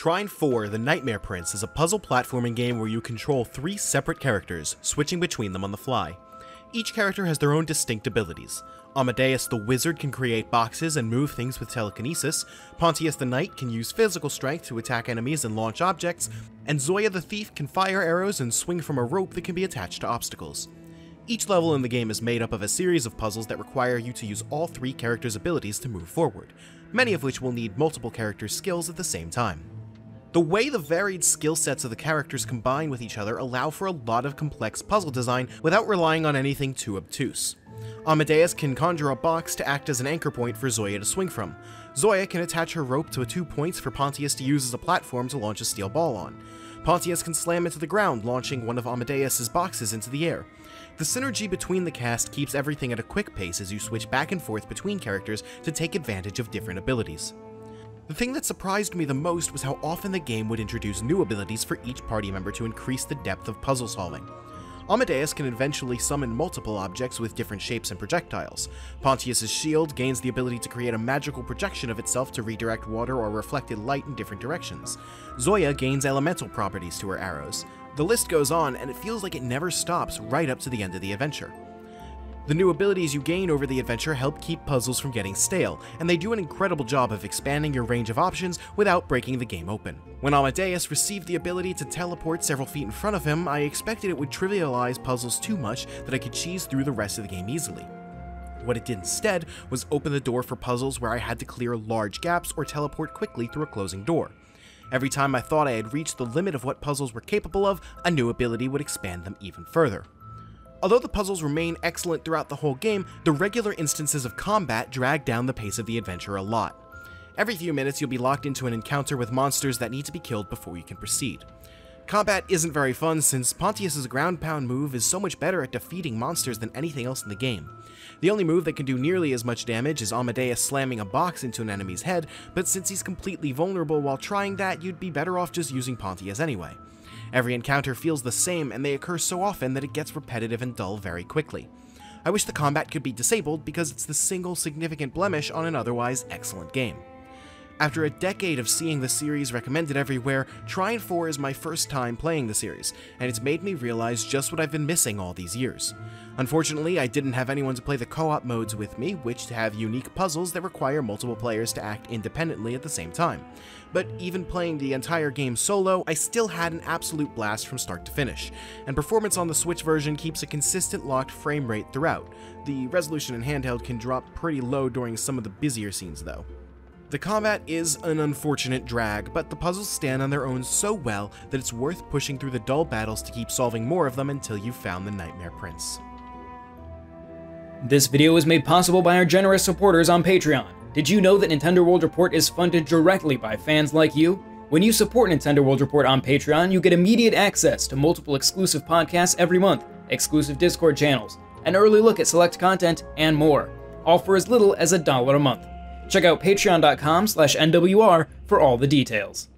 Trine 4: The Nightmare Prince is a puzzle platforming game where you control 3 separate characters, switching between them on the fly. Each character has their own distinct abilities. Amadeus the Wizard can create boxes and move things with telekinesis, Pontius the Knight can use physical strength to attack enemies and launch objects, and Zoya the Thief can fire arrows and swing from a rope that can be attached to obstacles. Each level in the game is made up of a series of puzzles that require you to use all 3 characters' abilities to move forward, many of which will need multiple characters' skills at the same time. The way the varied skill sets of the characters combine with each other allow for a lot of complex puzzle design without relying on anything too obtuse. Amadeus can conjure a box to act as an anchor point for Zoya to swing from. Zoya can attach her rope to 2 points for Pontius to use as a platform to launch a steel ball on. Pontius can slam into the ground, launching one of Amadeus's boxes into the air. The synergy between the cast keeps everything at a quick pace as you switch back and forth between characters to take advantage of different abilities. The thing that surprised me the most was how often the game would introduce new abilities for each party member to increase the depth of puzzle solving. Amadeus can eventually summon multiple objects with different shapes and projectiles. Pontius's shield gains the ability to create a magical projection of itself to redirect water or reflected light in different directions. Zoya gains elemental properties to her arrows. The list goes on, and it feels like it never stops right up to the end of the adventure. The new abilities you gain over the adventure help keep puzzles from getting stale, and they do an incredible job of expanding your range of options without breaking the game open. When Amadeus received the ability to teleport several feet in front of him, I expected it would trivialize puzzles too much that I could cheese through the rest of the game easily. What it did instead was open the door for puzzles where I had to clear large gaps or teleport quickly through a closing door. Every time I thought I had reached the limit of what puzzles were capable of, a new ability would expand them even further. Although the puzzles remain excellent throughout the whole game, the regular instances of combat drag down the pace of the adventure a lot. Every few minutes you'll be locked into an encounter with monsters that need to be killed before you can proceed. Combat isn't very fun since Pontius's ground pound move is so much better at defeating monsters than anything else in the game. The only move that can do nearly as much damage is Amadeus slamming a box into an enemy's head, but since he's completely vulnerable while trying that, you'd be better off just using Pontius anyway. Every encounter feels the same, and they occur so often that it gets repetitive and dull very quickly. I wish the combat could be disabled because it's the single significant blemish on an otherwise excellent game. After a decade of seeing the series recommended everywhere, Trine 4 is my first time playing the series, and it's made me realize just what I've been missing all these years. Unfortunately, I didn't have anyone to play the co-op modes with me, which have unique puzzles that require multiple players to act independently at the same time. But even playing the entire game solo, I still had an absolute blast from start to finish, and performance on the Switch version keeps a consistent locked frame rate throughout. The resolution in handheld can drop pretty low during some of the busier scenes though. The combat is an unfortunate drag, but the puzzles stand on their own so well that it's worth pushing through the dull battles to keep solving more of them until you've found the Nightmare Prince. This video was made possible by our generous supporters on Patreon. Did you know that Nintendo World Report is funded directly by fans like you? When you support Nintendo World Report on Patreon, you get immediate access to multiple exclusive podcasts every month, exclusive Discord channels, an early look at select content, and more, all for as little as $1 a month. Check out patreon.com/NWR for all the details.